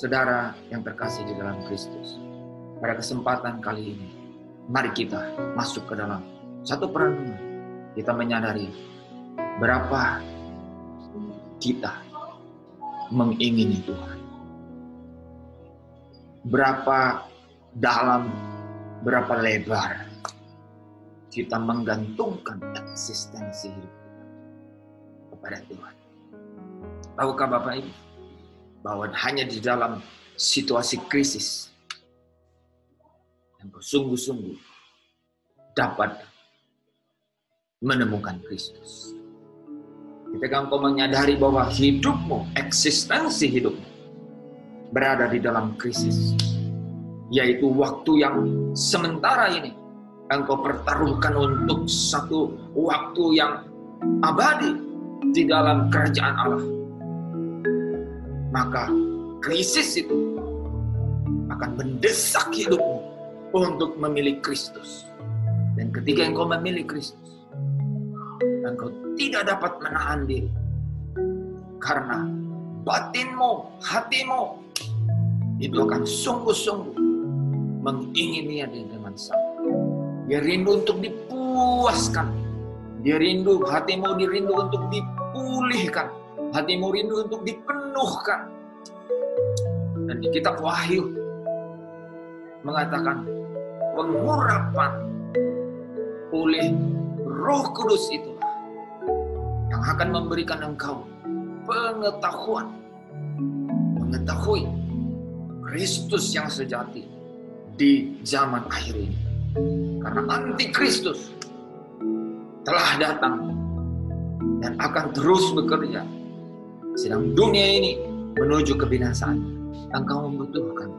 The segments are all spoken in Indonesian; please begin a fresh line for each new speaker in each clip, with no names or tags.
Saudara yang terkasih di dalam Kristus, pada kesempatan kali ini, mari kita masuk ke dalam satu perenungan. Kita menyadari berapa kita mengingini Tuhan. Berapa dalam, berapa lebar kita menggantungkan eksistensi hidup kita kepada Tuhan. Tahukah Bapak Ibu, bahwa hanya di dalam situasi krisis yang bersungguh-sungguh dapat menemukan Kristus. Ketika engkau menyadari bahwa hidupmu, eksistensi hidupmu berada di dalam krisis, yaitu waktu yang sementara ini engkau pertaruhkan untuk satu waktu yang abadi di dalam kerajaan Allah, maka krisis itu akan mendesak hidupmu untuk memilih Kristus. Dan ketika engkau memilih Kristus, engkau tidak dapat menahan diri, karena batinmu, hatimu itu akan sungguh-sungguh mengingini dia dengan sangat. Dia rindu untuk dipuaskan. Dia rindu, hatimu dirindu untuk dipulihkan. Hatimu rindu untuk dipenuhkan. Dan di kitab Wahyu mengatakan pengurapan oleh Roh Kudus itulah yang akan memberikan engkau pengetahuan, mengetahui Kristus yang sejati di zaman akhir ini. Karena antikristus telah datang dan akan terus bekerja. Sedang dunia ini menuju kebinasaan. Engkau membutuhkan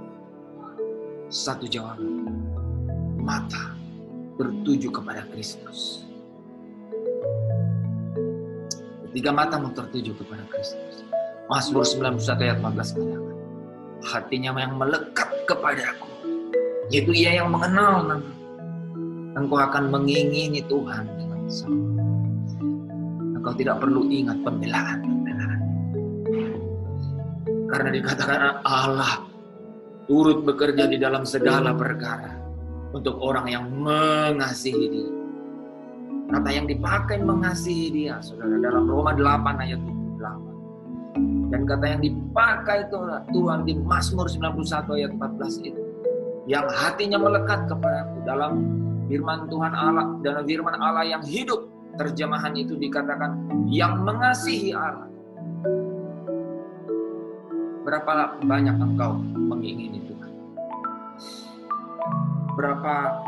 satu jawaban. Mata bertuju kepada Kristus. Ketika matamu tertuju kepada Kristus, Mazmur 91 ayat 14 katakan, hatinya yang melekat kepadaku, yaitu ia yang mengenal nama. Engkau akan mengingini Tuhan dengan sangat. Engkau tidak perlu ingat pembelaan. Karena dikatakan Allah turut bekerja di dalam segala perkara untuk orang yang mengasihi Dia. Kata yang dipakai mengasihi Dia, saudara, dalam Roma 8 ayat 28. Dan kata yang dipakai itu Tuhan di Mazmur 91 ayat 14 itu, yang hatinya melekat kepadaku, dalam firman Tuhan Allah, dalam firman Allah yang hidup. Terjemahan itu dikatakan yang mengasihi Allah. Berapa banyak engkau mengingini Tuhan? Berapa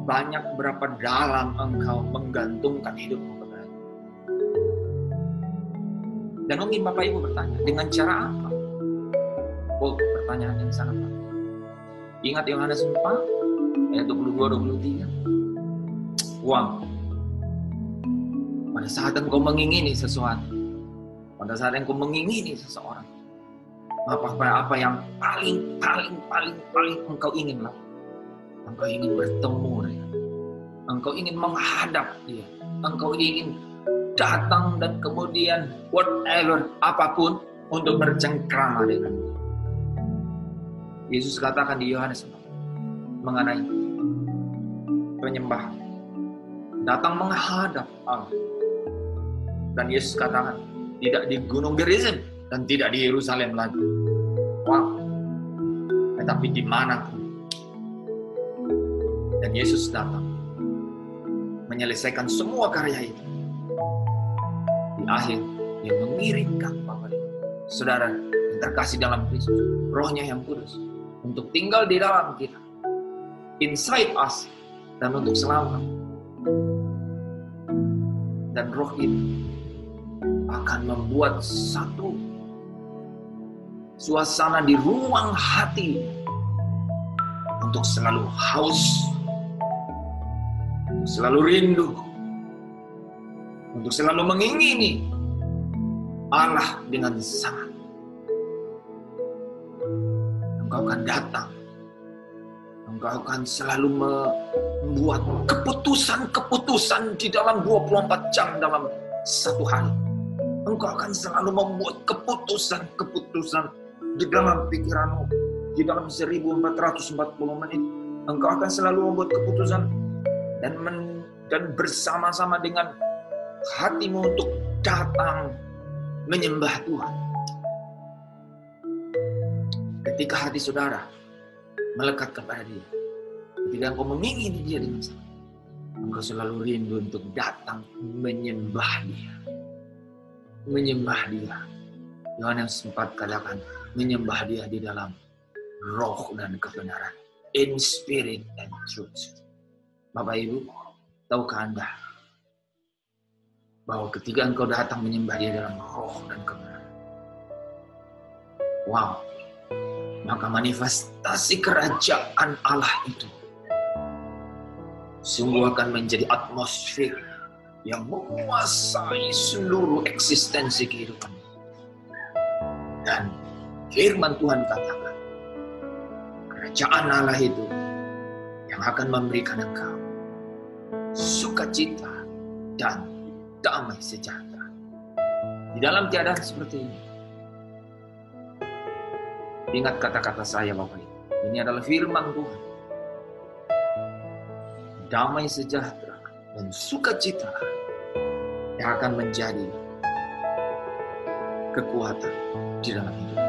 banyak, berapa dalam engkau menggantungkan hidupmu kepada Tuhan? Dan mungkin Bapak Ibu bertanya, dengan cara apa? Oh, pertanyaan yang sangat penting. Ingat Yohanes 4 ayat 22-23. Uang. Pada saat engkau mengingini sesuatu, pada saat engkau mengingini seseorang, apa yang paling engkau ingin lakukan? Engkau ingin bertemu dia, engkau ingin menghadap dia, engkau ingin datang dan kemudian whatever, apapun untuk bercengkrama dengan dia. Yesus katakan di Yohanes mengenai penyembah datang menghadap Allah. Dan Yesus katakan tidak di Gunung Gerizim dan tidak di Yerusalem lagi. Wow. Tetapi di mana pun. Dan Yesus datang menyelesaikan semua karya itu. Di akhir dia mengirimkan Bapak Ibu, saudara yang terkasih dalam Kristus, Rohnya yang kudus untuk tinggal di dalam kita, inside us, dan untuk selamat. Dan Roh itu akan membuat satu suasana di ruang hati untuk selalu haus, untuk selalu rindu, untuk selalu mengingini Allah dengan sangat. Engkau akan datang, engkau akan selalu membuat keputusan-keputusan di dalam 24 jam dalam satu hari. Engkau akan selalu membuat keputusan-keputusan di dalam pikiranmu, di dalam 1440 menit, engkau akan selalu membuat keputusan dan bersama-sama dengan hatimu untuk datang menyembah Tuhan. Ketika hati saudara melekat kepada Dia, ketika engkau mengingini Dia dengan sangat, engkau selalu rindu untuk datang menyembah Dia. Menyembah Dia. Yohanes 4 katakan, menyembah Dia di dalam roh dan kebenaran. In spirit and truth. Bapak Ibu, tahukah Anda bahwa ketika engkau datang menyembah Dia dalam roh dan kebenaran, wow, maka manifestasi kerajaan Allah itu sungguh akan menjadi atmosfer yang menguasai seluruh eksistensi kehidupan. Dan firman Tuhan katakan, kerajaan Allah itu yang akan memberikan engkau sukacita dan damai sejahtera. Di dalam keadaan seperti ini, ingat kata-kata saya Bapak Ibu. Ini adalah firman Tuhan. Damai sejahtera dan sukacita yang akan menjadi kekuatan di dalam hidup.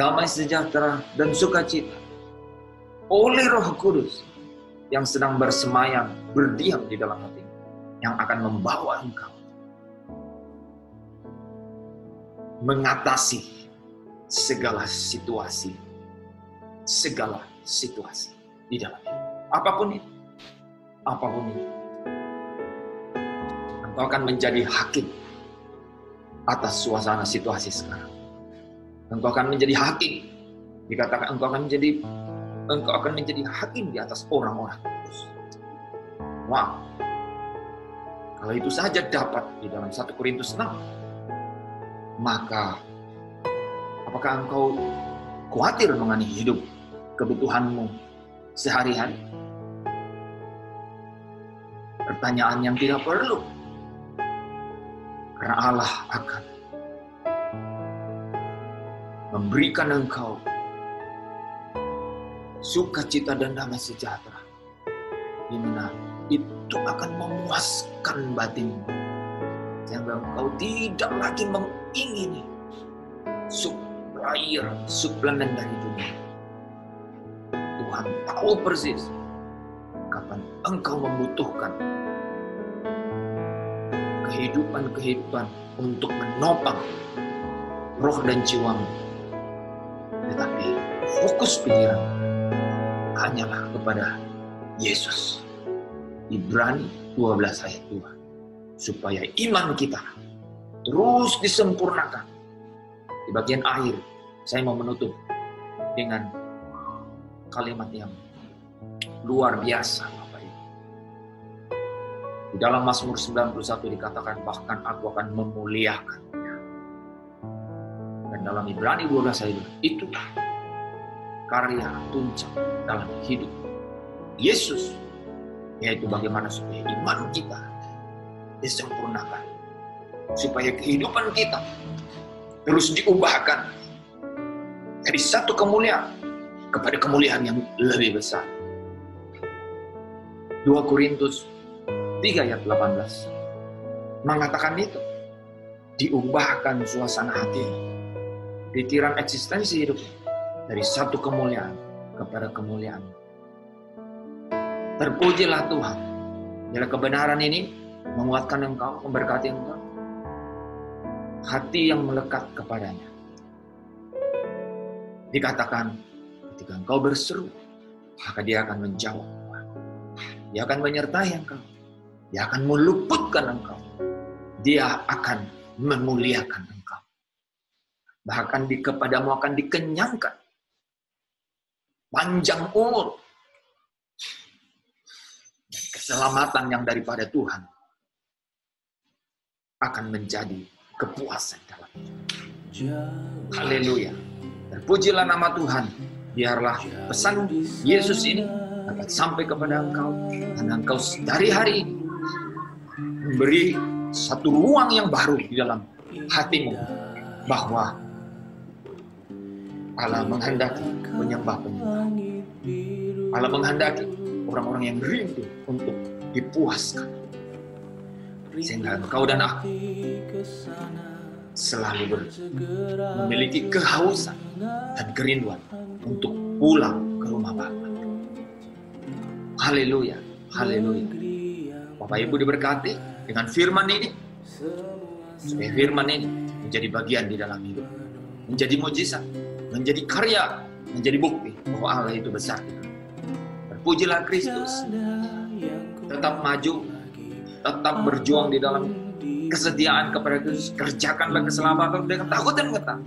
Damai sejahtera dan sukacita oleh Roh Kudus yang sedang bersemayam, berdiam di dalam hatimu, yang akan membawa engkau mengatasi segala situasi di dalam hidup. Apapun itu. Engkau akan menjadi hakim atas suasana situasi sekarang. Engkau akan menjadi hakim. Dikatakan engkau akan menjadi hakim di atas orang-orang kudus. Wow. Kalau itu saja dapat di dalam 1 Korintus 6, maka apakah engkau khawatir mengenai hidup kebutuhanmu sehari-hari? Pertanyaan yang tidak perlu. Karena Allah akan memberikan engkau sukacita dan damai sejahtera, di mana itu akan memuaskan batinmu, sehingga engkau tidak lagi mengingini suplemen dari dunia. Tuhan tahu persis kapan engkau membutuhkan kehidupan untuk menopang roh dan jiwamu. Tetapi fokus pikiran hanyalah kepada Yesus. Ibrani 12 ayat 2. Supaya iman kita terus disempurnakan. Di bagian akhir, saya mau menutup dengan kalimat yang luar biasa. Di dalam Mazmur 91 dikatakan, bahkan aku akan memuliakannya. Dan dalam Ibrani 12 ayat itu karya puncak dalam hidup Yesus, yaitu bagaimana supaya iman kita disempurnakan, supaya kehidupan kita terus diubahkan dari satu kemuliaan kepada kemuliaan yang lebih besar. 2 Korintus 3 ayat 18 mengatakan itu, diubahkan suasana hati, pikiran eksistensi hidup dari satu kemuliaan kepada kemuliaan. Terpujilah Tuhan, bila kebenaran ini menguatkan engkau, memberkati engkau, hati yang melekat kepadanya. Dikatakan, ketika engkau berseru, maka Dia akan menjawab. Dia akan menyertai engkau. Dia akan meluputkan engkau. Dia akan memuliakan engkau. Bahkan kepadamu akan dikenyangkan panjang umur dan keselamatan yang daripada Tuhan akan menjadi kepuasan dalam hidup. Haleluya. Terpujilah nama Tuhan. Biarlah pesan Yesus ini dapat sampai kepada engkau, dan engkau dari hari ini memberi satu ruang yang baru di dalam hatimu, bahwa Allah menghendaki penyembah-penyembah. Allah menghendaki orang-orang yang rindu untuk dipuaskan. Sehingga engkau dan aku selalu memiliki kehausan dan kerinduan untuk pulang ke rumah Bapa. Haleluya, haleluya. Bapak Ibu diberkati dengan firman ini, supaya firman ini menjadi bagian di dalam hidup, menjadi mujizat, menjadi karya, menjadi bukti bahwa Allah itu besar. Terpujilah Kristus. Tetap maju, tetap berjuang di dalam kesetiaan kepada Kristus. Kerjakanlah keselamatan dengan takut dan ketakutan.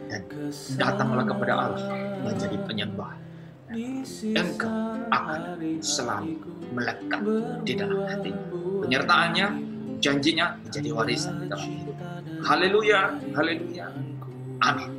Dan datanglah kepada Allah menjadi penyembah. Engkau akan selalu melekat di dalam hatinya. Penyertaannya, janjinya menjadi warisan di dalam hidup. Haleluya, haleluya. Amin.